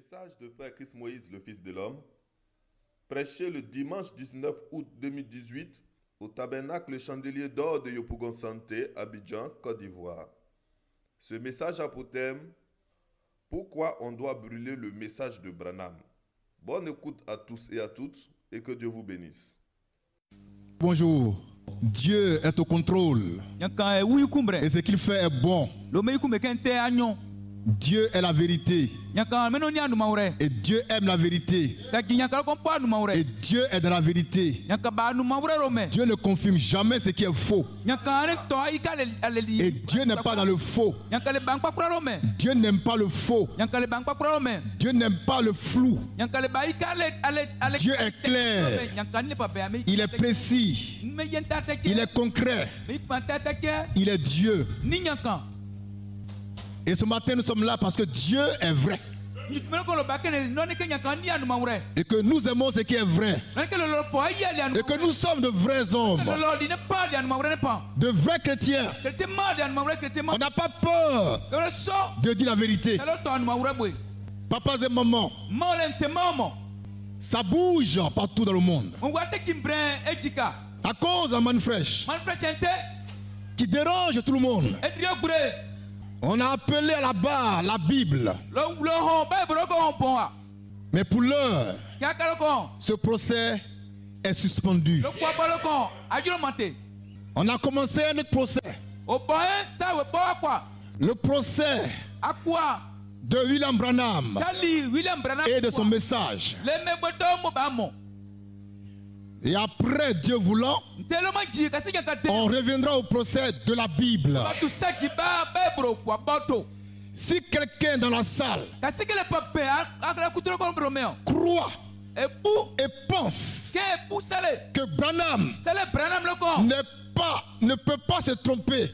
Message de frère Chris Moïse, le Fils de l'Homme, prêché le dimanche 19 août 2018 au tabernacle Chandelier d'Or de Yopougon Santé, Abidjan, Côte d'Ivoire. Ce message a pour thème « Pourquoi on doit brûler le message de Branham ?» Bonne écoute à tous et à toutes et que Dieu vous bénisse. Bonjour. Dieu est au contrôle. Et ce qu'il fait est bon. Dieu est la vérité. Et Dieu aime la vérité. Et Dieu est dans la vérité. Dieu ne confirme jamais ce qui est faux. Et Dieu n'est pas dans le faux. Dieu n'aime pas le faux. Dieu n'aime pas le flou. Dieu est clair. Il est précis. Il est concret. Il est Dieu. Et ce matin, nous sommes là parce que Dieu est vrai. Et que nous aimons ce qui est vrai. Et que nous sommes de vrais hommes. De vrais chrétiens. On n'a pas peur de dire la vérité. Papas et mamans, ça bouge partout dans le monde. À cause d'un man fraîche qui dérange tout le monde. On a appelé à la barre la Bible. Mais pour l'heure, ce procès est suspendu. On a commencé un autre procès. Le procès de William Branham et de son message. Et après, Dieu voulant, on reviendra au procès de la Bible. Si quelqu'un dans la salle croit et pense que Branham ne peut pas se tromper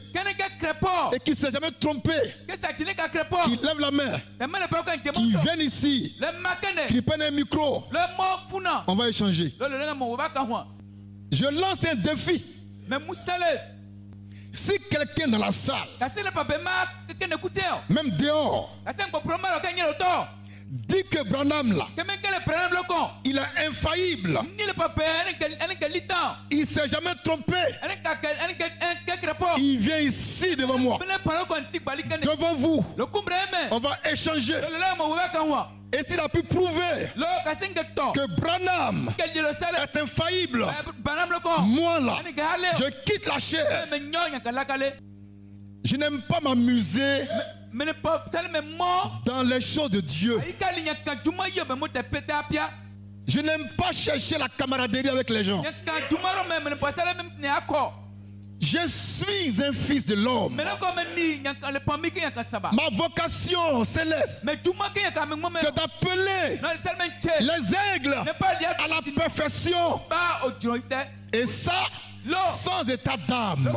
et qu'il ne s'est jamais trompé, qu'il lève la main, qu'il vienne ici, qu'il prenne un micro, on va échanger. Je lance un défi. Si quelqu'un dans la salle, même dehors, dit que Branham là, il est infaillible, il ne s'est jamais trompé, il vient ici devant moi, devant vous, on va échanger. Et s'il a pu prouver que Branham est infaillible, moi là, je quitte la chair. Je n'aime pas m'amuser dans les choses de Dieu. Je n'aime pas chercher la camaraderie avec les gens. Je suis un fils de l'homme. Ma vocation céleste, c'est d'appeler les aigles à la perfection. Et ça, sans état d'âme.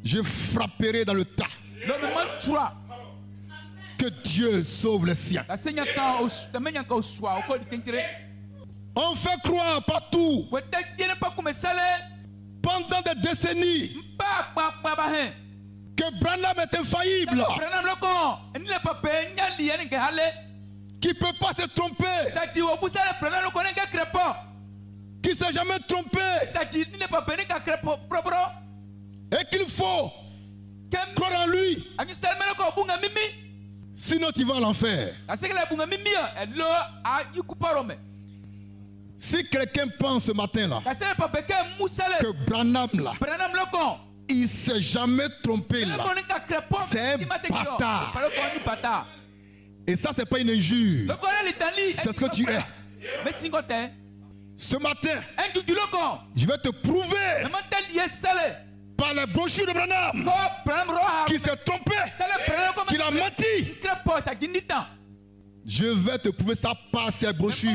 Je frapperai dans le tas. Que Dieu sauve les siens. On fait croire partout, pendant des décennies, que Branham est infaillible, qu'il ne peut pas se tromper, qu'il ne s'est jamais trompé, et qu'il faut croire en lui, sinon tu vas à l'enfer. Si quelqu'un pense ce matin là que Branham là, il ne s'est jamais trompé là, c'est un bâtard. Et ça c'est pas une injure, c'est ce que tu es. Ce matin, je vais te prouver par les brochures de Branham qu'il s'est trompé, qu'il a menti. Je vais te prouver ça par ces brochures.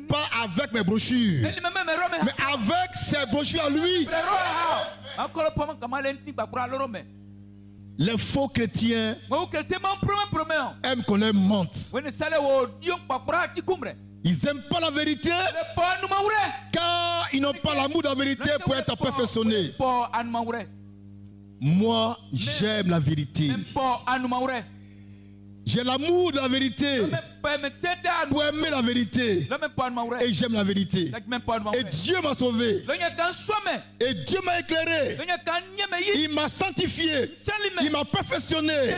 Pas avec mes brochures, mais avec ses brochures à lui. Les faux chrétiens aiment qu'on les mente. Ils n'aiment pas la vérité car ils n'ont pas l'amour de la vérité pour être perfectionnés. Moi, j'aime la vérité. J'ai l'amour de la vérité pour aimer la vérité. Et j'aime la vérité. Et Dieu m'a sauvé. Et Dieu m'a éclairé. Il m'a sanctifié. Il m'a perfectionné.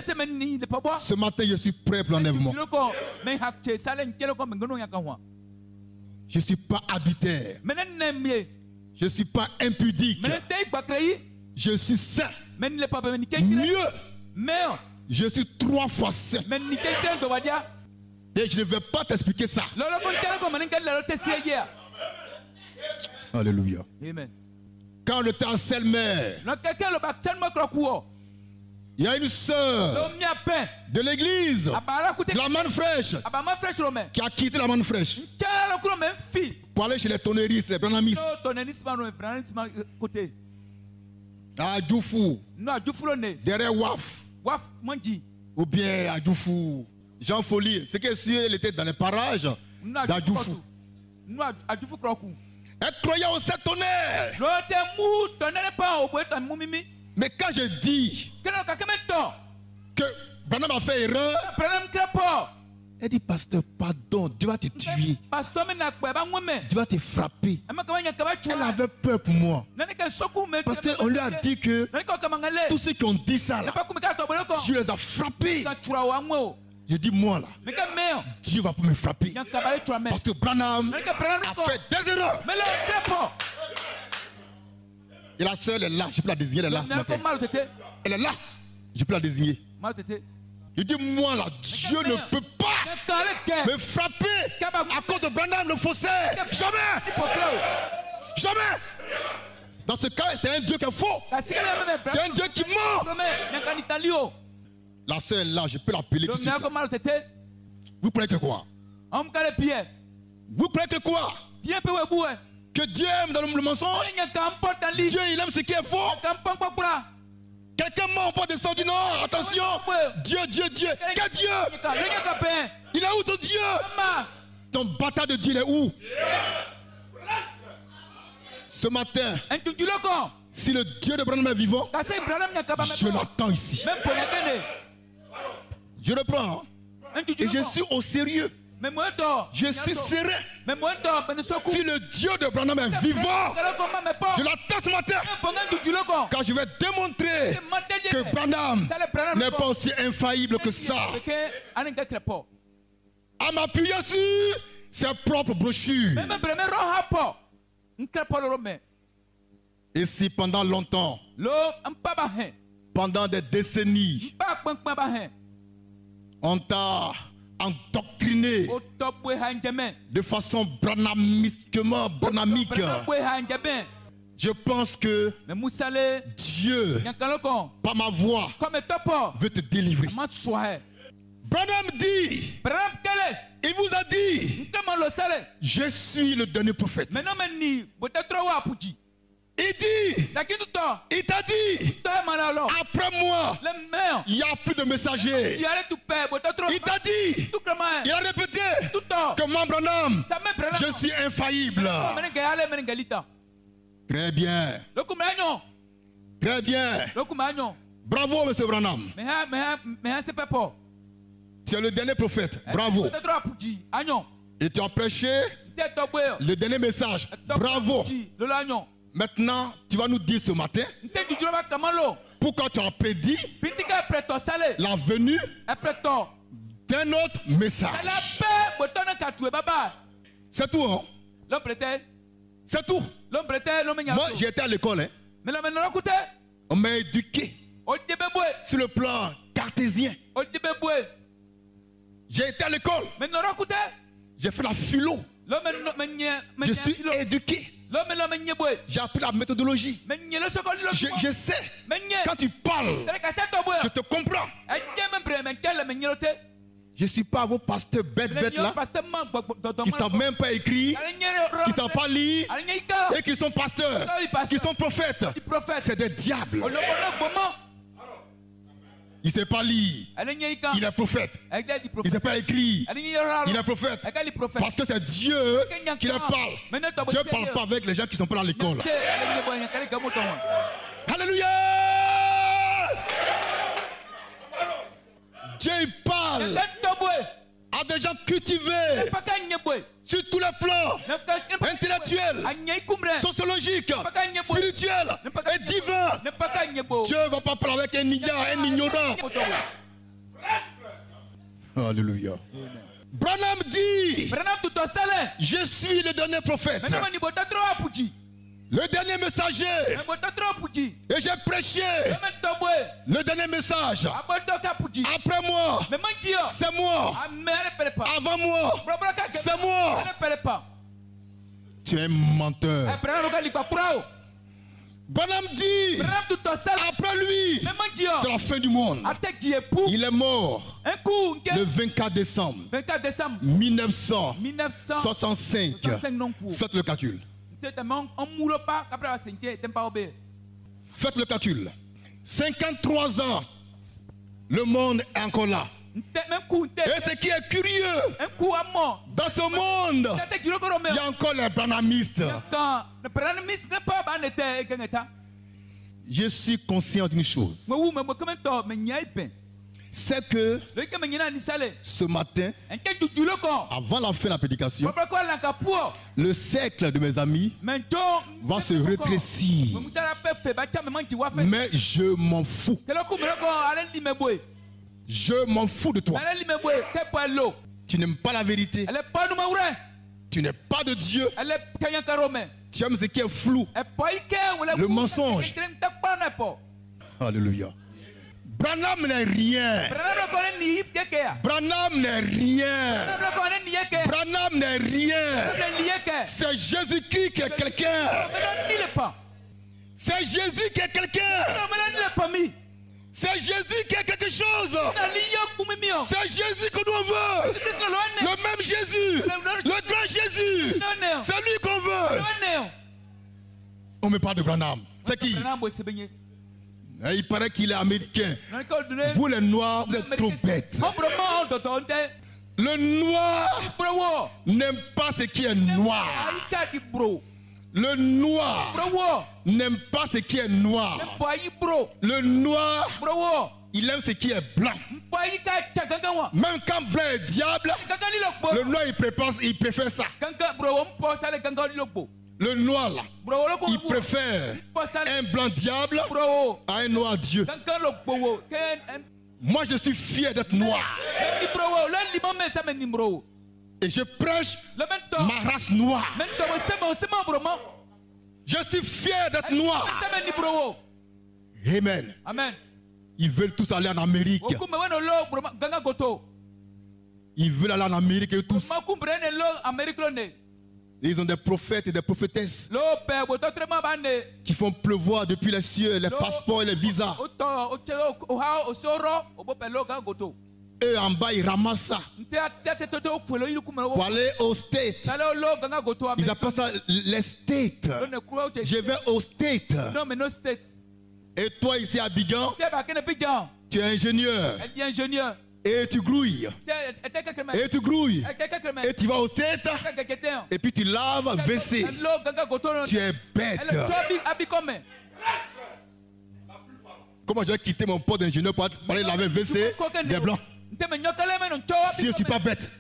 Ce matin, je suis prêt pour l'enlèvement. Je ne suis pas arbitraire. Je ne suis pas impudique. Je suis saint. Mieux. Je suis 3 fois saint. Et je ne vais pas t'expliquer ça. Alléluia. Amen. Quand on était en Selmer, il y a une sœur de l'église, de la manne fraîche, qui a quitté la manne fraîche pour aller chez les tonneristes, les branamis. À Djoufou, derrière Waf, ou bien à Djoufou, Jean Folie. C'est que si elle était dans les parages d'Adjoufou. Elle croyait au 7 tonnerres. Mais quand je dis que Branham a fait erreur, elle dit, pasteur, pardon, Dieu va te tuer. Dieu va te frapper. Elle avait peur pour moi. Parce qu'on lui a dit que tous ceux qui ont dit ça, là, Dieu les a frappés. Je dis, moi là, Dieu va me frapper. Parce que Branham a fait des erreurs. Et la soeur, elle est là, je peux la désigner, elle est là ce matin. Elle est là, je peux la désigner. Je dis, moi là, Dieu ne peut pas me frapper à cause de Branham le faussaire. Jamais. Jamais. Dans ce cas, c'est un Dieu qui est faux. C'est un Dieu qui ment. La sœur est là, je peux l'appeler tout de suite. Vous croyez que quoi? Vous croyez que quoi? Que Dieu aime dans le mensonge? Dieu, il aime ce qui est faux. Quelqu'un ment au bord des du Nord. Attention. Dieu, Dieu, Dieu. Quel Dieu? Il est où ton Dieu? Ton bâtard de Dieu, il est où? Ce matin, si le Dieu de Branham est vivant, je l'attends ici. Je le prends. Et je suis au sérieux. Je suis serein. Si le Dieu de Branham est vivant, je l'attends ce matin. Car je vais démontrer que Branham n'est pas aussi infaillible que ça. À m'appuyer sur ses propres brochures. Et si pendant longtemps, pendant des décennies, on t'a endoctriné de façon branamique, je pense que Dieu, par ma voix, veut te délivrer. Branham dit, il vous a dit, je suis le dernier prophète. Il dit, il t'a dit, après moi, il n'y a plus de messagers. Il t'a dit, il a répété que moi, Branham, je suis infaillible. Très bien. Très bien. Bravo, monsieur Branham. Tu es le dernier prophète. Bravo. Et tu as prêché le dernier message. Bravo. Maintenant, tu vas nous dire ce matin pourquoi tu as prédit la venue d'un autre message. C'est tout, hein? C'est tout. Moi, j'ai été à l'école. Hein? On m'a éduqué sur le plan cartésien. J'ai été à l'école. J'ai fait la philo. Je suis éduqué. J'ai appris la méthodologie. Je sais. Quand tu parles, je te comprends. Je ne suis pas vos pasteurs bêtes là, qui ne savent même pas écrire, qui ne savent pas lire, et qui sont pasteurs, qui sont prophètes. C'est des diables. Il ne sait pas lire. Il est prophète. Il ne sait pas écrire. Il est prophète. Parce que c'est Dieu qui leur parle. Dieu ne parle pas avec les gens qui ne sont pas dans l'école. Alléluia. Dieu il parle à des gens cultivés sur tous les plans, intellectuels, sociologiques, spirituels et divins. Dieu ne va pas parler avec un ignorant. Alléluia. Branham dit, je suis le dernier prophète, le dernier messager, et j'ai prêché le dernier message. Après moi, c'est moi. Avant moi, c'est moi. Tu es un menteur. Branham dit, après lui, c'est la fin du monde. Il est mort le 24 décembre 1965. Faites le calcul. Faites le calcul. 53 ans, le monde est encore là. Et ce qui est curieux, dans ce monde, il y a encore les branhamistes. Je suis conscient d'une chose. C'est que ce matin, avant la fin de la prédication, le cercle de mes amis va se rétrécir. Mais je m'en fous. Je m'en fous de toi. Tu n'aimes pas la vérité. Tu n'es pas de Dieu. Tu aimes ce qui est flou. Le mensonge. Alléluia. Branham n'est rien. Branham n'est rien. Branham n'est rien. C'est Jésus-Christ qui est quelqu'un. C'est Jésus qui est quelqu'un. C'est Jésus qui est quelque chose. C'est Jésus que nous veut. Le même Jésus. Le grand Jésus. C'est lui qu'on veut. On me parle de Branham. C'est qui? Il paraît qu'il est américain. Vous les noirs, vous êtes trop bêtes. Le noir n'aime pas ce qui est noir. Le noir n'aime pas ce qui est noir. Le noir, il aime ce qui est blanc. Même quand blanc est diable, le noir il préfère ça. Le noir là, il préfère un blanc diable à un noir Dieu. Moi je suis fier d'être noir. Et je prêche ma race noire. Je suis fier d'être noir. Amen. Ils veulent tous aller en Amérique. Ils veulent aller en Amérique et tous. Ils ont des prophètes et des prophétesses qui font pleuvoir depuis les cieux les passeports et les visas. Eux en bas ils ramassent ça pour aller aux States. Ils appellent ça les States. Je vais aux States. Et toi ici à Abidjan, tu es ingénieur. Et tu grouilles. Et tu grouilles. Et tu vas au States. Et puis tu laves WC. Tu es bête. Comment je vais quitter mon poste d'ingénieur pour aller laver WC des blancs? Si je ne suis pas bête.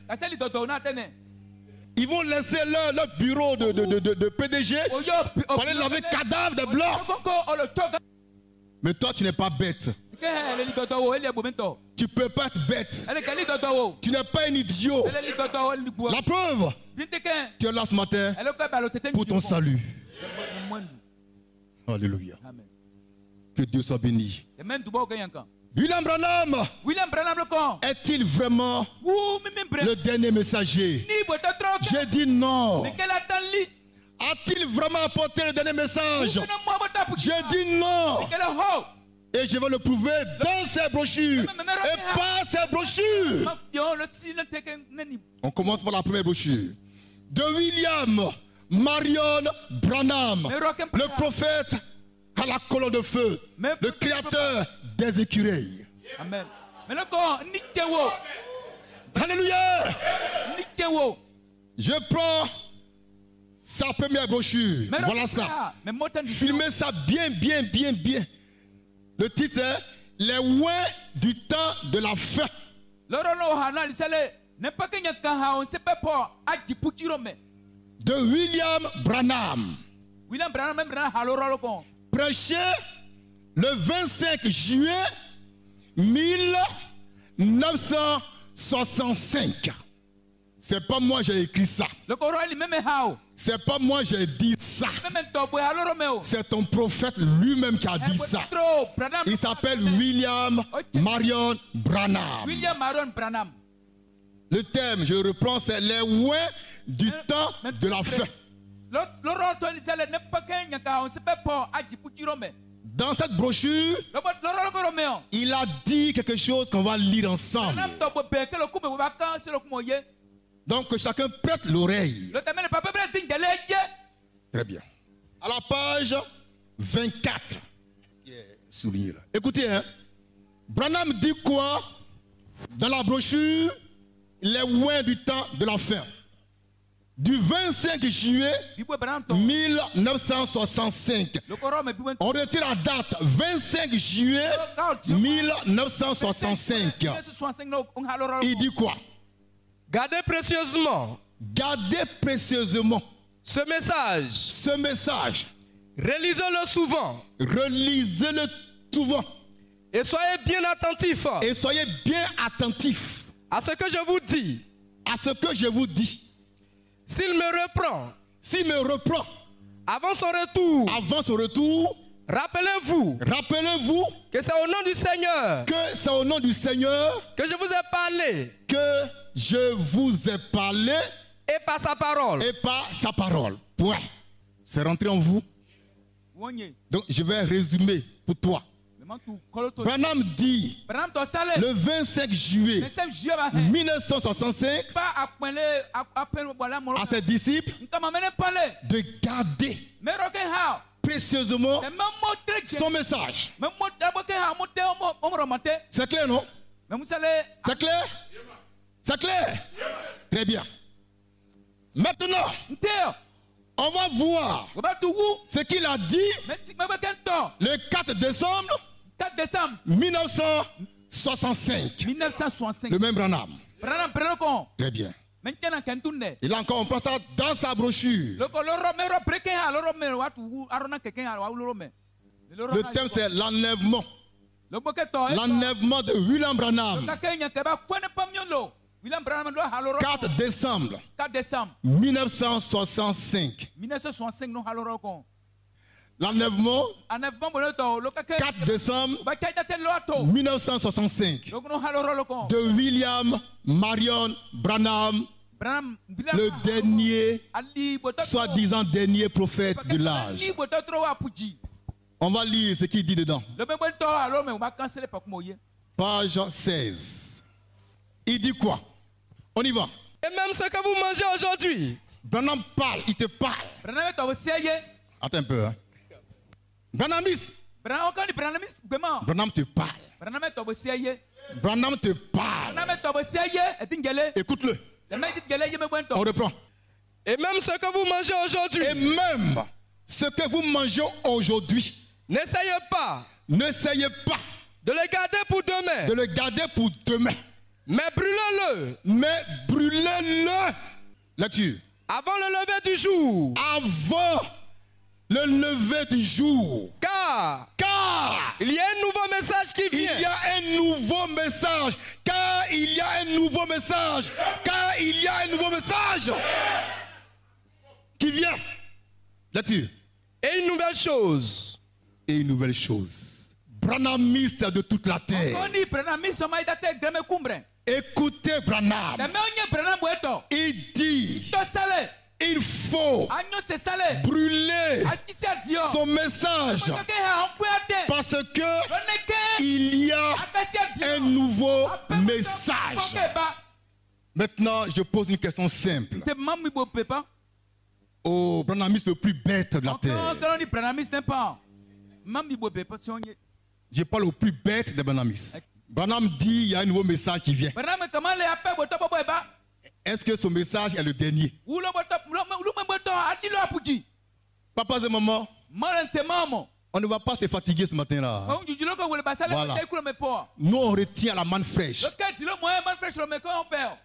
Ils vont laisser leur bureau de PDG pour aller laver cadavre des blancs. Mais toi tu n'es pas bête. Tu ne peux pas être bête. Tu n'es pas un idiot. La preuve, tu es là ce matin pour ton salut. Alléluia. Que Dieu soit béni. William Branham est-il vraiment le dernier messager? J'ai dit non. A-t-il vraiment apporté le dernier message? J'ai dit non. Et je vais le prouver dans ces brochures et pas ces brochures. On commence par la première brochure. De William Marion Branham, le prophète à la colonne de feu, le créateur des écureuils. Amen. Alléluia. Je prends sa première brochure. Voilà ça. Filmez ça bien, bien, bien, bien. Le titre c'est Les ouins du temps de la fin. de William Branham, prêché le 25 juillet 1965. C'est pas moi j'ai écrit ça. C'est pas moi j'ai dit ça. C'est ton prophète lui-même qui a dit ça. Il s'appelle William Marion Branham. Le thème, je reprends, c'est les ouins du temps de la fin. Dans cette brochure, il a dit quelque chose qu'on va lire ensemble. Donc que chacun prête l'oreille. Très bien. À la page 24. Souligné là. Écoutez, hein. Branham dit quoi dans la brochure les ouins du temps de la fin? Du 25 juillet 1965. On retire la date 25 juillet 1965. Il dit quoi? Gardez précieusement. Gardez précieusement. Ce message. Ce message. Relisez-le souvent. Relisez-le souvent. Et soyez bien attentifs. Et soyez bien attentifs. À ce que je vous dis. À ce que je vous dis. S'il me reprend. S'il me reprend. Avant son retour. Avant son retour. Rappelez-vous. Rappelez-vous. Que c'est au nom du Seigneur. Que c'est au nom du Seigneur. Que je vous ai parlé. Que je vous ai parlé. Et par sa parole. Et par sa parole. Point. C'est rentré en vous. Donc je vais résumer pour toi. Branham dit le 25 juillet 1965 à ses disciples de garder précieusement son message. C'est clair, non? C'est clair? C'est clair? Très bien. Maintenant, on va voir ce qu'il a dit le 4 décembre 1965. Le même Branham. Très bien. Et là encore, on prend ça dans sa brochure. Le thème, c'est l'enlèvement. L'enlèvement de William Branham. 4 décembre 1965. L'enlèvement 4 décembre 1965 de William Marion Branham, le dernier, soi-disant dernier prophète de l'âge. On va lire ce qu'il dit dedans. Page 16. Il dit quoi? On y va. Et même ce que vous mangez aujourd'hui. Branham parle, il te parle. Attends un peu. Hein. Branham te parle. Branham te parle. Écoute-le. On reprend. Et même ce que vous mangez aujourd'hui. Et même ce que vous mangez aujourd'hui. N'essayez pas. N'essayez pas. De le garder pour demain. De le garder pour demain. Mais brûlez-le. Mais brûlez-le. Là-dessus. Avant le lever du jour. Avant le lever du jour. Car il y a un nouveau message qui vient. Il y a un nouveau message. Car il y a un nouveau message. Car il y a un nouveau message qui vient. Là-dessus. Et une nouvelle chose. Et une nouvelle chose. Branhamiste de toute la terre. Écoutez Branham. Il dit. Il faut brûler son message parce que il y a un nouveau message. Maintenant, je pose une question simple. Au branhamiste le plus bête de la terre. Je parle au plus bête des branhamistes. Branham dit il y a un nouveau message qui vient. Est-ce que ce message est le dernier? Papa et maman, on ne va pas se fatiguer ce matin-là. Voilà. Nous, on retient la manne fraîche.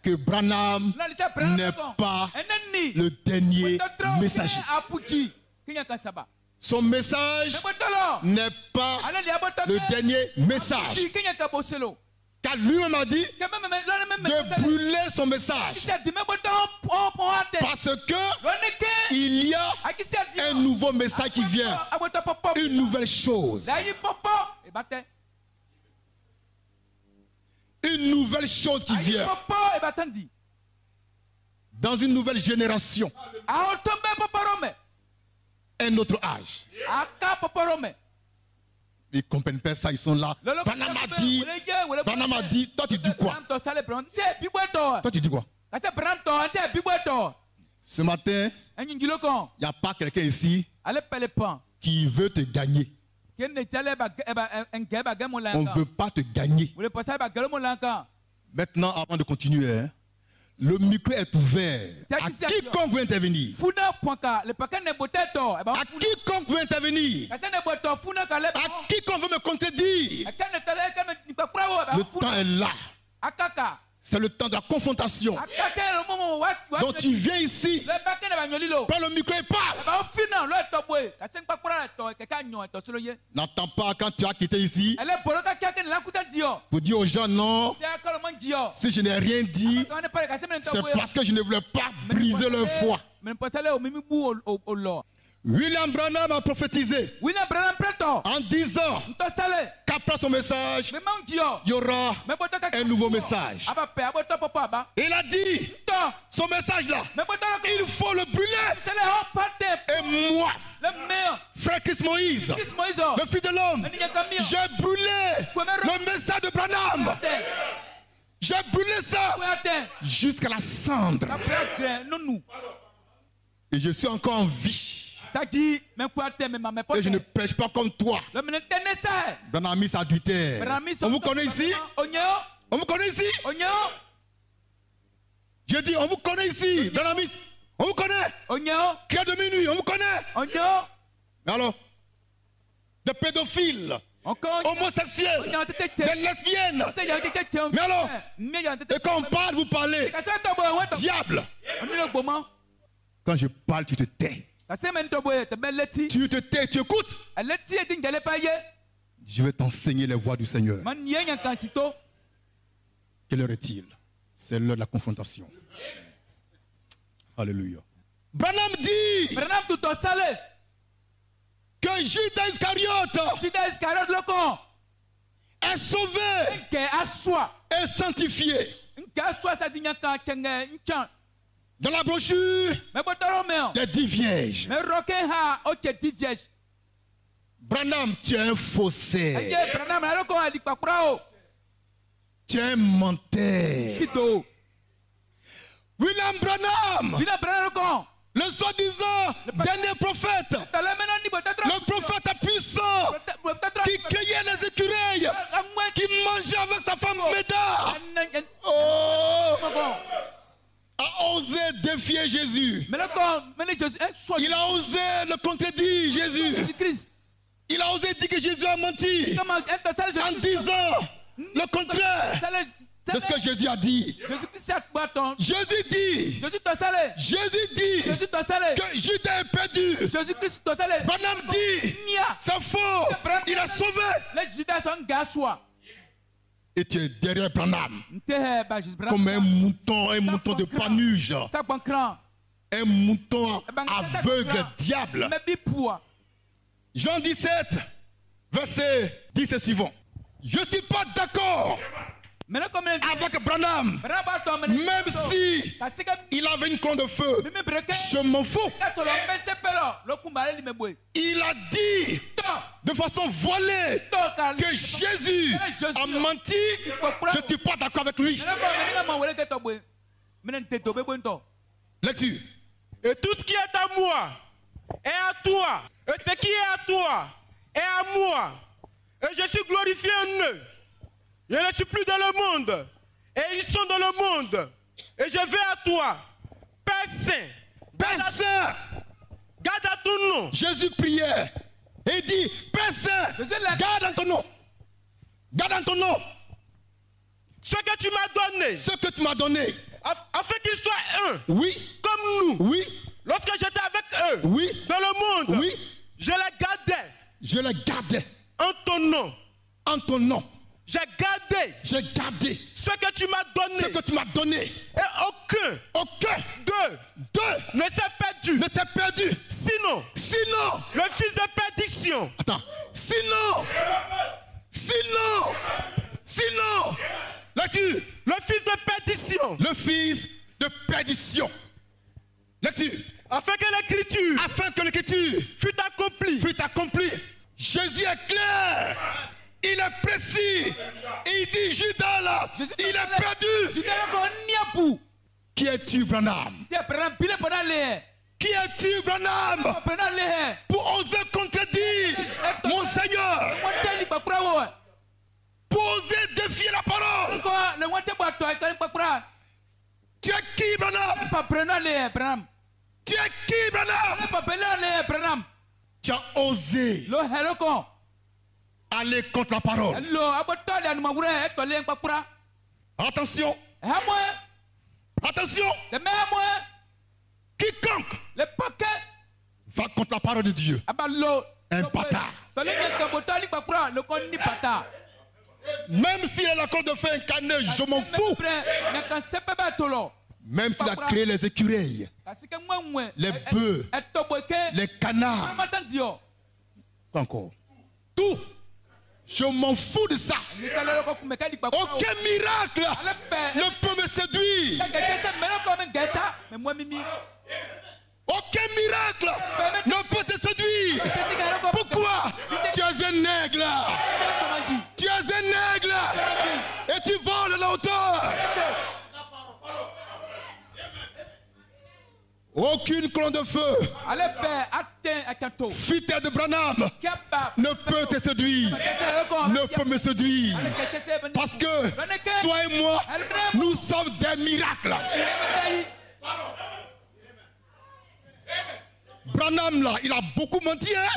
que Branham n'est pas le dernier messager. Son message n'est pas le dernier message. Car lui-même a dit de brûler son message. Parce que il y a un nouveau message qui vient. Une nouvelle chose. Une nouvelle chose qui vient. Dans une nouvelle génération. Un autre âge. Ils ne comprennent pas ça, ils sont là. Branham a dit, toi tu dis quoi? Toi tu dis quoi? Ce matin, il n'y a pas quelqu'un ici qui veut te gagner. On ne veut pas te gagner. Maintenant, avant de continuer, le micro est ouvert. À quiconque veut intervenir. À quiconque veut intervenir. À quiconque veut me contredire. Le temps est là. C'est le temps de la confrontation. Donc tu viens ici, prends le micro et parle. N'attends pas quand tu as quitté ici pour dire aux gens non. Si je n'ai rien dit, c'est parce que je ne voulais pas briser leur foi. William Branham a prophétisé en disant qu'après son message, il y aura un nouveau message. Il a dit, son message là, il faut le brûler. Et moi, frère Chris Moïse, le fils de l'homme, j'ai brûlé le message de Branham. J'ai brûlé ça jusqu'à la cendre. Et je suis encore en vie. Et je ne pêche pas comme toi. Branham adultère. On vous connaît ici? On vous connaît ici? Je dis, on vous connaît ici. Branham, on vous connaît? Cœur de minuit, on vous connaît? Alors, des pédophiles, homosexuels, des lesbiennes. Mais alors, et quand on parle, vous parlez. Diable. Quand je parle, tu te tais. Tu te tais, tu écoutes. Je vais t'enseigner les voies du Seigneur. Quelle heure est-il? C'est l'heure de la confrontation. Alléluia. Branham dit que Judas Iscariote est sauvé et sanctifié. Dans la brochure, les 10 vierges. Branham, tu es un faussaire. Tu es un menteur. William Branham, le soi-disant dernier prophète, le prophète puissant qui cueillait les écureuils, qui mangeait avec sa femme Méda, a osé défier Jésus. Il a osé le contredire, Jésus. Il a osé dire que Jésus a menti en disant le contraire de ce que Jésus a dit. Jésus dit que Judas est perdu. Branham dit c'est faux. Il a sauvé. Et tu es derrière Branham comme un mouton de Panuge, un mouton aveugle, diable. Jean 17, verset 10 et suivant. Je ne suis pas d'accord avec Branham, même si il avait une conne de feu, je m'en fous. Il a dit de façon voilée que Jésus a menti. Je ne suis pas d'accord avec lui. Lecture. Et tout ce qui est à moi est à toi. Et ce qui est à toi est à moi. Et je suis glorifié en eux. Je ne suis plus dans le monde. Et ils sont dans le monde. Et je vais à toi. Père Saint. Garde à ton nom. Jésus priait. Et dit, Père Saint, garde en ton nom. Garde en ton nom. Ce que tu m'as donné. Ce que tu m'as donné. Afin qu'ils soient un. Oui. Comme nous. Oui. Lorsque j'étais avec eux. Oui. Dans le monde. Oui. Je les gardais. Je les gardais. En ton nom. En ton nom. J'ai gardé. J'ai gardé. Ce que tu m'as donné. Ce que tu m'as donné. Et aucun. D'eux. Ne s'est perdu. Ne s'est perdu. Sinon. Le fils de perdition. Attends. Sinon. Lecture. Le fils de perdition. Le fils de perdition. Lecture. Afin que l'écriture fût accomplie. Jésus est clair. Il est précis. Il dit Judas là. Il est perdu. Qui es-tu, Branham? Qui es-tu, Branham? Pour oser contredire mon Seigneur. Pour oser défier la parole. Tu es qui, Branham? Tu es qui, Branham? Tu as osé aller contre la parole. Attention. Attention. Quiconque va contre la parole de Dieu. Un bâtard. Même s'il a l'accord de faire incarner, je m'en fous. Même s'il a créé les écureuils, les bœufs, les canards, encore. Tout. Je m'en fous de ça. Aucun miracle ne peut me séduire. Aucun miracle ne peut te séduire. Pourquoi? Tu es un aigle. Tu es un aigle. Et tu voles la hauteur. Aucune colonne de feu, fût-elle de Branham, ne peut te séduire, ne peut me séduire. Parce que toi et moi, nous sommes des miracles. Branham là, il a beaucoup menti. Hein?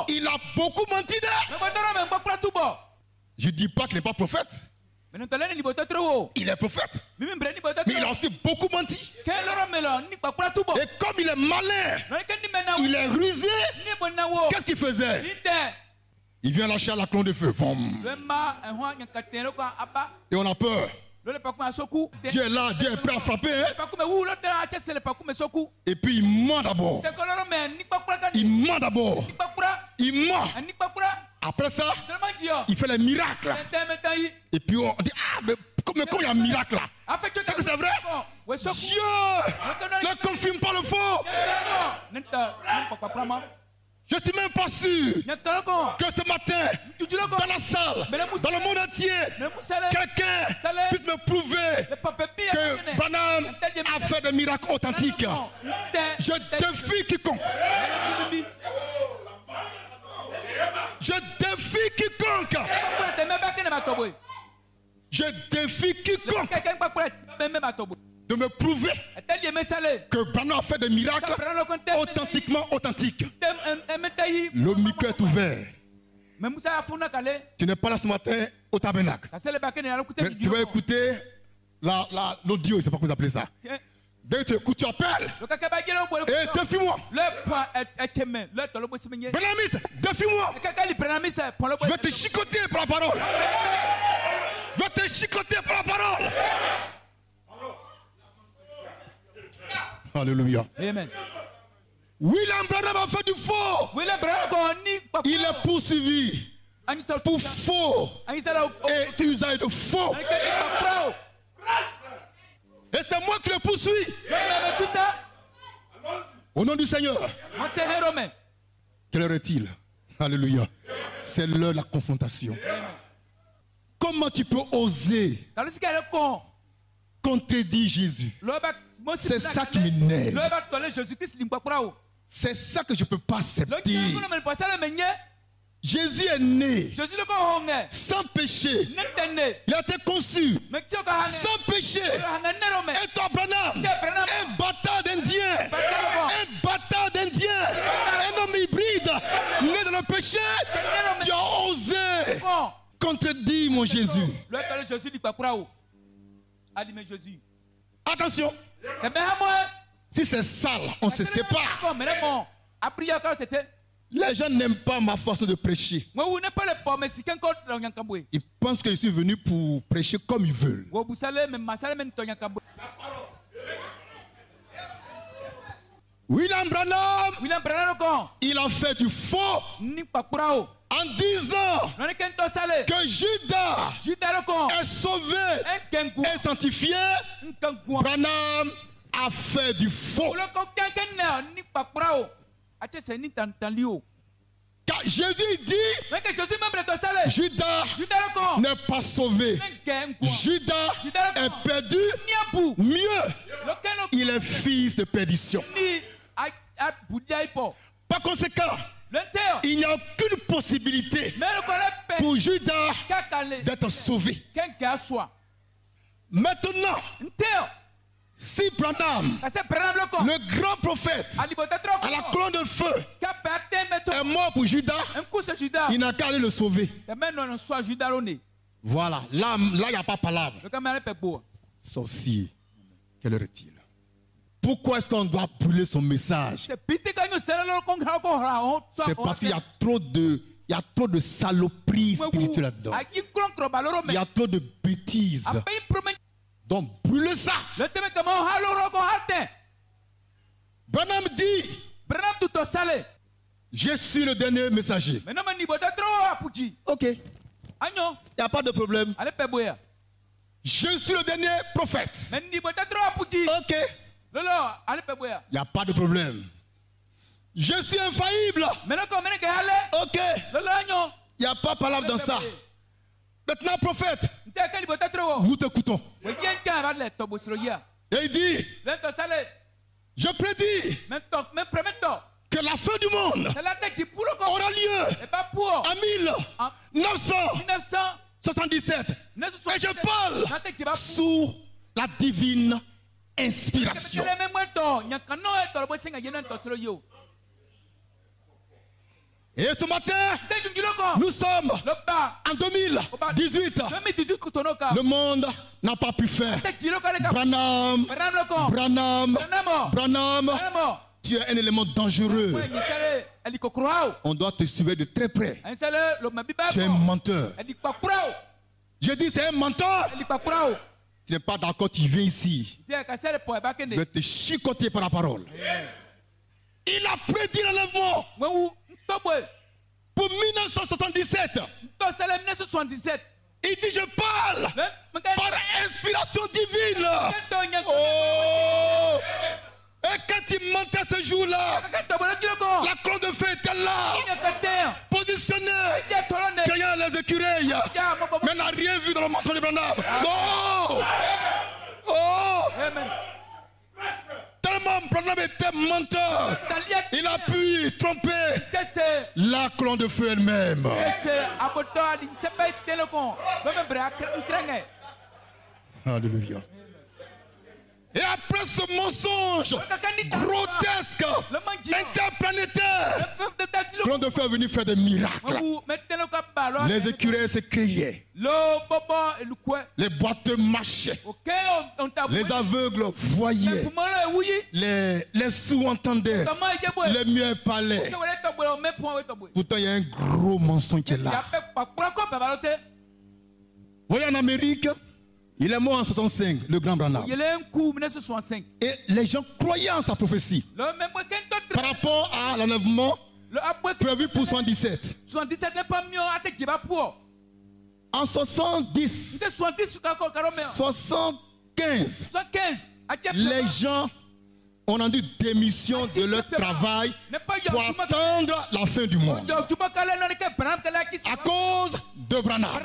Il a beaucoup menti. Je ne dis pas qu'il n'est pas prophète. Il est prophète. Mais il a aussi beaucoup menti. Et comme il est malin, il est rusé, qu'est-ce qu'il faisait? Il vient lâcher à la colonne de feu. Et on a peur. Dieu est là, Dieu est prêt à frapper. Hein? Et puis il ment d'abord. Il ment d'abord. Il ment. Après ça, il fait les miracles. Et puis on dit, ah, mais comme il y a un miracle là, c'est que c'est vrai? Dieu ne confirme pas le faux. Je ne suis même pas sûr que ce matin, dans la salle, dans le monde entier, quelqu'un puisse me prouver que Branham a fait des miracles authentiques. Je défie quiconque. Je défie quiconque. Je défie quiconque de me prouver que Branham a fait des miracles authentiquement authentiques. Le micro est ouvert. Tu n'es pas là ce matin au tabernacle. Mais tu vas écouter l'audio, je ne sais pas comment vous appelez ça. Dès que tu écoutes, tu appelles. Et défie-moi. Branhamiste, défie-moi. Je vais te chicoter par la parole. Je vais te chicoter par la parole. Alléluia. Amen. William Branham a fait du faux. Il est poursuivi pour faux et usage de faux. Et c'est moi qui le poursuis. Au nom du Seigneur. Quelle heure est-il? Alléluia. C'est l'heure de la confrontation. Comment tu peux oser contredire Jésus? C'est ça qui m'énerve. C'est ça que je ne peux pas accepter. Jésus est né sans péché. Il a été conçu sans péché. Et toi, Branham, un bâtard d'Indien, un homme hybride, né dans le péché, tu as osé contredit mon Jésus. Attention. Si c'est sale, on se sépare. Les gens n'aiment pas ma façon de prêcher. Ils pensent que je suis venu pour prêcher comme ils veulent. William Branham, il a fait du faux en disant que Judas est sauvé et sanctifié. Branham a fait du faux. Car Jésus dit, Judas n'est pas sauvé. Judas est perdu. Mieux, il est fils de perdition. Par conséquent, il n'y a aucune possibilité pour Judas d'être sauvé. Maintenant, si Branham, le grand prophète, à la colonne de feu, est mort pour Judas, il n'a qu'à aller le sauver. Voilà, là, il n'y a pas palabre. Sorcier, quelle heure est-il? Pourquoi est-ce qu'on doit brûler son message? C'est parce qu'il y a trop de saloperies spirituelles là-dedans. Il y a trop de bêtises. Donc brûlez ça. Branham dit, je suis le dernier messager. Ok. Il n'y a pas de problème. Je suis le dernier prophète. Ok. Il n'y a pas de problème. Je suis infaillible. Ok. Il n'y a pas de palabre dans ça. Maintenant, prophète, nous t'écoutons. Et il dit, je prédis que la fin du monde aura lieu en 1977. Et je parle sous la divine inspiration. Et ce matin, nous sommes en 2018. Le monde n'a pas pu faire. Branham, tu es un élément dangereux. On doit te suivre de très près. Tu es un menteur. Je dis c'est un menteur. Tu n'es pas d'accord, tu viens ici. Je vais te chicoter par la parole. Il a prédit l'enlèvement pour 1977. Il dit je parle par inspiration divine. Oh! Et quand il mentait ce jour-là, la colonne de feu était là, positionnée, criant les écureuils, mais n'a rien vu dans le mensonge de Branham. Oh! Oh! Tellement Branham était menteur, il a pu tromper la colonne de feu elle-même. Alléluia. Et après ce mensonge grotesque, interplanétaire, colonne de feu est venu faire des miracles. Les écureuils se criaient. Les boiteux marchaient. Les aveugles voyaient. Les sourds entendaient. Les muets parlaient. Pourtant, il y a un gros mensonge qui est là. Voyez en Amérique, il est mort en 65, le grand Branham. Et les gens croyaient en sa prophétie par rapport à l'enlèvement prévu pour 77. En 70, 75, les gens ont rendu démission de leur travail pour attendre la fin du monde. À cause de Branham.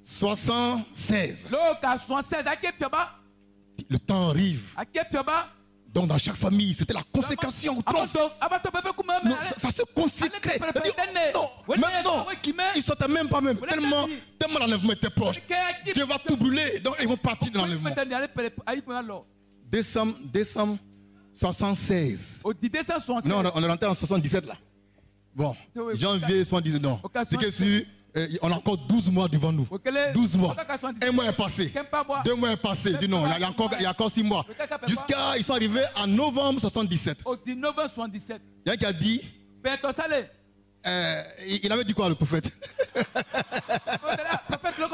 76. Le temps arrive. Donc dans chaque famille, c'était la consécration. Non, ça se consécrait. Non, maintenant, ils ne sortaient même pas même. Tellement l'enlèvement était proche. Dieu va tout brûler. Donc ils vont partir de l'enlèvement. Décembre 76. Non, on est rentré en 77 là. Bon, janvier 79, non. C'est que si on a encore 12 mois devant nous. 12 mois. Un mois est passé. 2 mois est passé. Non, il y a encore 6 mois. Jusqu'à, ils sont arrivés en novembre 77. Il y a un qui a dit, il avait dit quoi le prophète?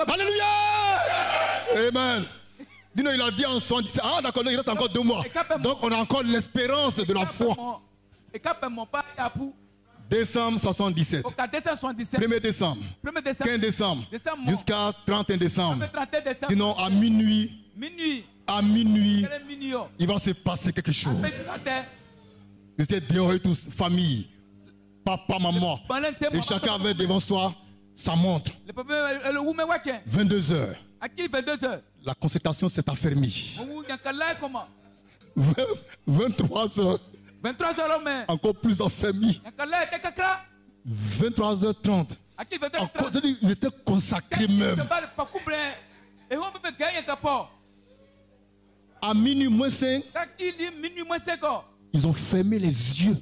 Alléluia! Amen. Dis-nous, il a dit en 77. Ah d'accord, il reste encore 2 mois. Donc on a encore l'espérance de la foi. Décembre 77. 1er décembre. 15 décembre. Jusqu'à 31 décembre. Sinon, à minuit. À minuit. Il va se passer quelque chose. Vous êtes dehors et tous, famille. Papa, maman. Et chacun avait devant soi sa montre. 22 heures. La consécration s'est affermie. 23 heures. 23 heures, mais encore plus affermi. 23h30. Ils étaient consacrés même. À minuit moins 5, ils ont fermé les yeux.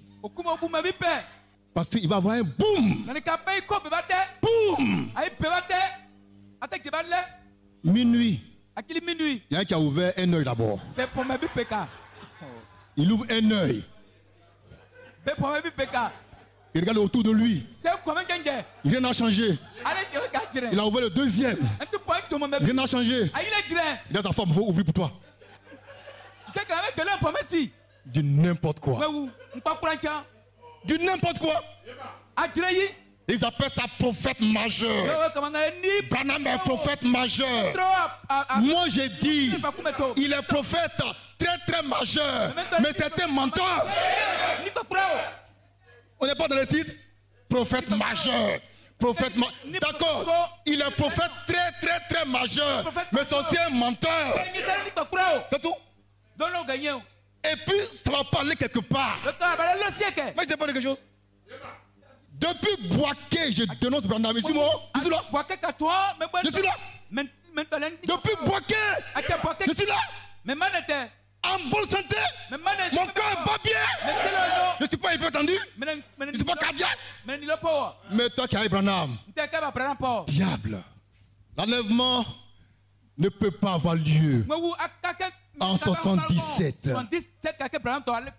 Parce qu'il va y avoir un boum. Boum. Minuit. Il y a un qui a ouvert un œil d'abord. Il ouvre un œil. Il regarde autour de lui. Rien n'a changé. Il a ouvert le deuxième. Rien n'a changé. Il a sa femme, il faut ouvrir pour toi. Du n'importe quoi. Du n'importe quoi. Ils appellent ça prophète majeur. Branham est prophète majeur. Moi j'ai dit, il est prophète très très majeur. Mais c'est un menteur. On n'est pas dans le titre. Prophète majeur. Prophète d'accord. Il est prophète très très très majeur. Mais c'est aussi un menteur. C'est tout. Et puis ça va parler quelque part. Mais c'est pas quelque chose. Depuis Boaké, je dénonce Branham. Ici, moi, je suis là. Je suis là. Depuis Boaké, je suis là. En bonne santé, mon cœur est pas bien. Je ne suis pas hypertendu. Je ne suis pas cardiaque. Mais toi qui as Branham, diable, l'enlèvement ne peut pas avoir lieu en 77.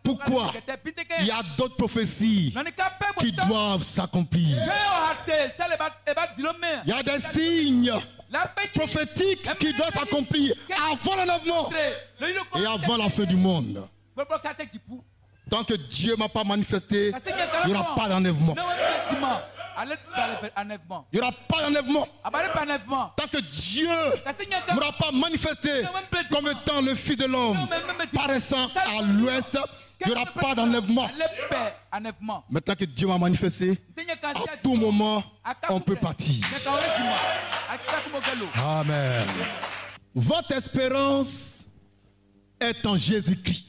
Pourquoi? Il y a d'autres prophéties qui doivent s'accomplir. Il y a des signes prophétiques qui doivent s'accomplir avant l'enlèvement et avant la fin du monde. Tant que Dieu ne m'a pas manifesté, il n'y aura pas d'enlèvement. Il n'y aura pas d'enlèvement. Tant que Dieu ne m'aura pas manifesté comme étant le Fils de l'homme paraissant à l'ouest, il n'y aura pas d'enlèvement. Maintenant que Dieu m'a manifesté, à tout moment, on peut partir. Amen. Votre espérance est en Jésus-Christ.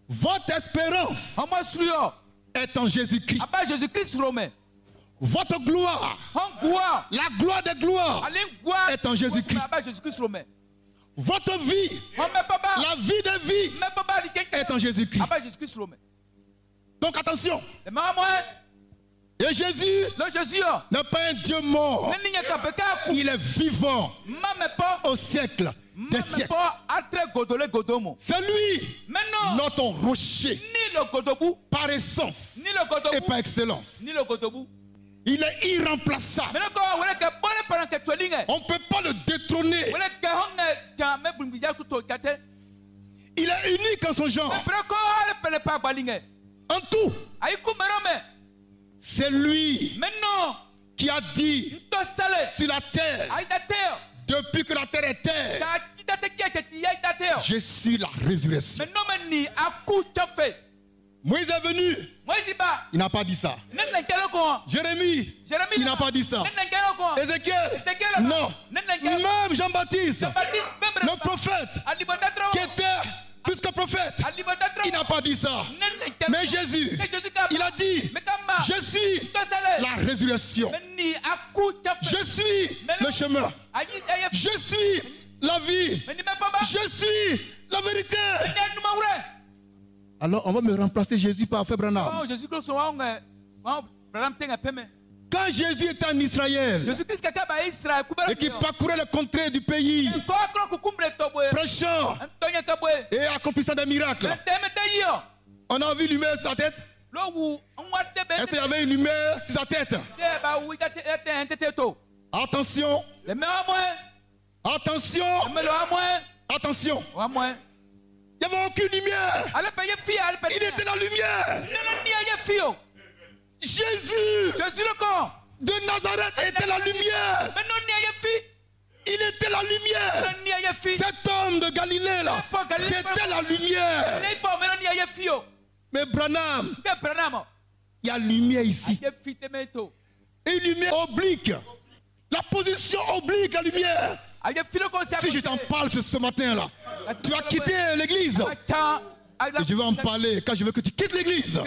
Votre espérance est en Jésus-Christ. Votre gloire, la gloire des gloires, est en Jésus-Christ. Votre vie, la vie des vies, est en Jésus-Christ. Donc attention. Et Jésus n'est pas un Dieu mort. Il est vivant au siècle des siècles. C'est lui, notre rocher, par essence et par excellence. Il est irremplaçable. On ne peut pas le détrôner. Il est unique en son genre. En tout, c'est lui qui a dit sur la terre, depuis que la terre est terre, je suis la résurrection. Moïse est venu, il n'a pas dit ça. Jérémie, il n'a pas dit ça. Ézéchiel, non. Même Jean-Baptiste, le prophète, qui était plus que prophète, il n'a pas dit ça. Mais Jésus, il a dit, je suis la résurrection. Je suis le chemin. Je suis la vie. Je suis la vérité. Alors on va me remplacer Jésus par Frère Branham. Quand Jésus était en Israël et qu'il parcourait le contrées du pays, prêchant et accomplissant des miracles, on a vu lumière sur sa tête. Est-ce qu'il y avait une lumière sur sa tête? Attention. Attention. Attention. Il n'y avait aucune lumière. Il était dans la lumière. Jésus de Nazareth était la lumière. Il était la lumière. Cet homme de Galilée là, c'était la lumière. Mais Branham, il y a lumière ici. Et lumière oblique. La position oblique, la lumière. Si je t'en parle ce matin là, tu vas quitter l'église. Et je vais en parler quand je veux que tu quittes l'église.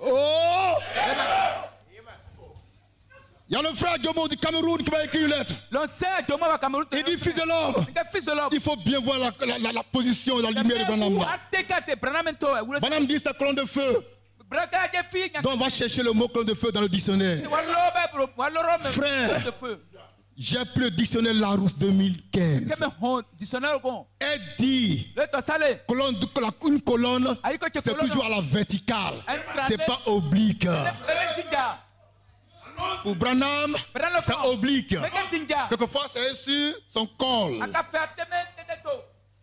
Oh! Il y a le frère Jomo du Cameroun qui m'a écrit une lettre. Il dit, fils de l'homme, il faut bien voir la position et la lumière de Branham. Branham dit sa colonne de feu. Donc on va chercher le mot colonne de feu dans le dictionnaire. Frère, j'ai pris le dictionnaire Larousse 2015. Elle dit une colonne, c'est toujours à la verticale. C'est pas oblique. Pour Branham, c'est oblique. Quelquefois, c'est sur son col.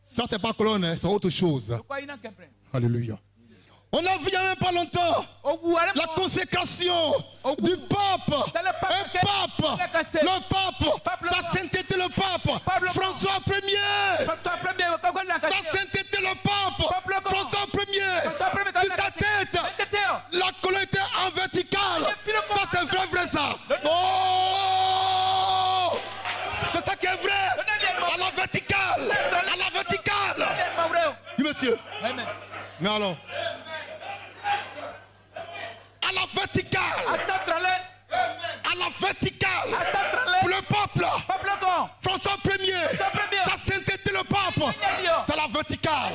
Ça, c'est pas colonne, c'est autre chose. Alléluia. On a vu il n'y a même pas longtemps la consécration du pape. Le pape, sa sainteté le pape, François Ier. Sa sainteté le pape, François Ier. Sur sa tête, la colonne était en verticale. Ça c'est vrai ça. Oh! C'est ça qui est vrai. À la verticale. À la verticale. Oui monsieur. Mais alors? À la verticale. À la verticale. Pour le peuple. François Ier. Ça sainteté le pape. C'est la verticale.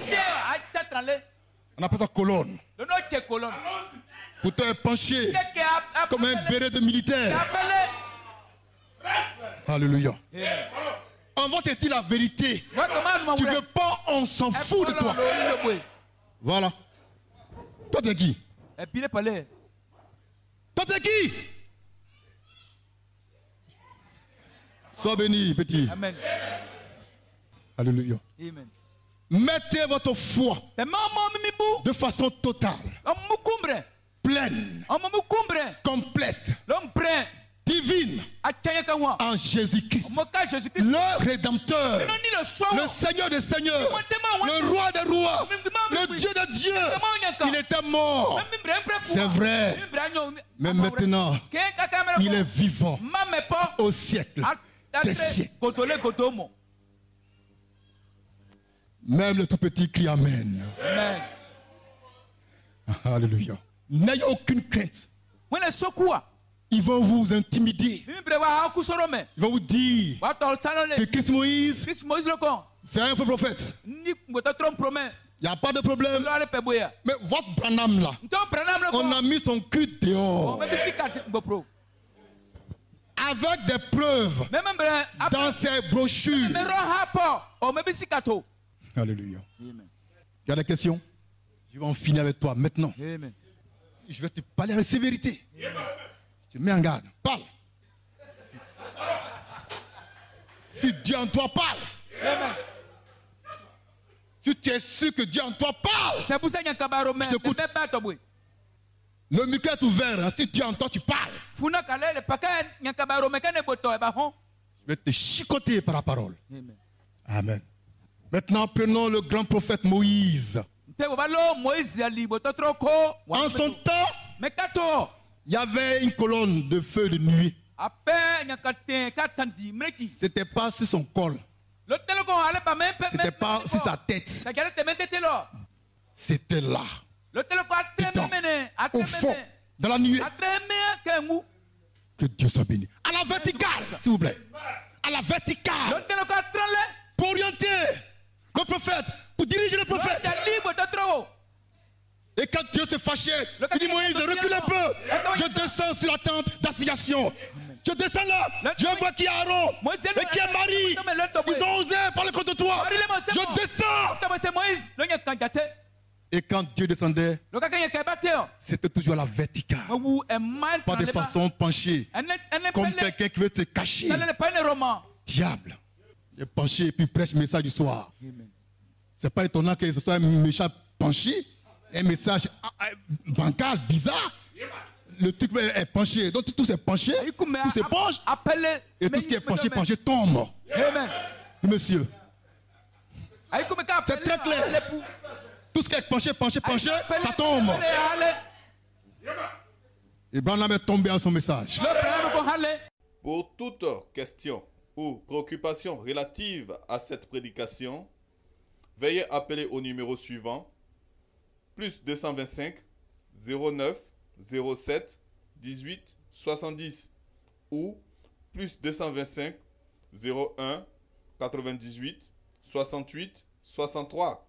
On appelle ça colonne. Pour te pencher comme un béret de militaire. Alléluia. On va te dire la vérité. Tu veux pas, on s'en fout de toi. Voilà. Toi t'es qui? Toi t'es qui? Sois béni, petit. Amen. Alléluia. Amen. Mettez votre foi de façon totale, pleine, complète, divine en Jésus-Christ, le Rédempteur, le Seigneur des Seigneurs, le Roi des Rois, le Dieu des dieux. Il était mort, c'est vrai, mais maintenant il est vivant au siècle des siècles. Même le tout petit crie Amen. Amen. Alléluia. N'ayez aucune crainte. Ils vont vous intimider. Ils vont vous dire que Christ Moïse, c'est un faux prophète. Il n'y a pas de problème. Mais votre Branham là, on a mis son cul dehors. Avec des preuves dans ses brochures. Alléluia. Amen. Il y a des questions? Je vais en finir avec toi maintenant. Amen. Je vais te parler avec sévérité. Tu mets en garde. Parle. Si Dieu en toi parle. Amen. Si tu es sûr que Dieu en toi parle. Je t'écoute. Le micro est ouvert. Hein. Si Dieu en toi tu parles. Je vais te chicoter par la parole. Amen. Amen. Maintenant, prenons le grand prophète Moïse. En son temps, il y avait une colonne de feu de nuit. C'était pas sur son col. C'était pas sur sa tête. C'était là. Dedans, au fond, dans la nuit. Que Dieu soit béni. À la verticale, s'il vous plaît. À la verticale. Pour orienter le prophète, pour diriger le prophète. Et quand Dieu se fâchait, il dit Moïse, recule un peu. Je descends sur la tente d'assignation. Je descends là, je vois qui est Aaron et qui est Marie. Ils ont osé parler contre toi. Je descends. Et quand Dieu descendait, c'était toujours à la verticale. Pas de façon penchée. Comme quelqu'un qui veut te cacher. Diable. Il est penché et puis prêche le message du soir. C'est pas étonnant que ce soit un méchant penché. Un message bancal, bizarre. Le truc est penché. Donc tout c'est penché, tout c'est penche. Et tout ce qui est penché tombe. Monsieur. C'est très clair. Tout ce qui est penché, ça tombe. Et Branham est tombé à son message. Pour toute question ou préoccupation relative à cette prédication, veuillez appeler au numéro suivant plus 225 09 07 18 70 ou plus 225 01 98 68 63.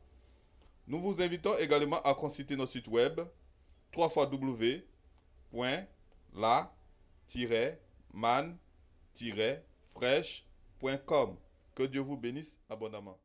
Nous vous invitons également à consulter notre site web www.la-man-fraîche.com. Que Dieu vous bénisse abondamment.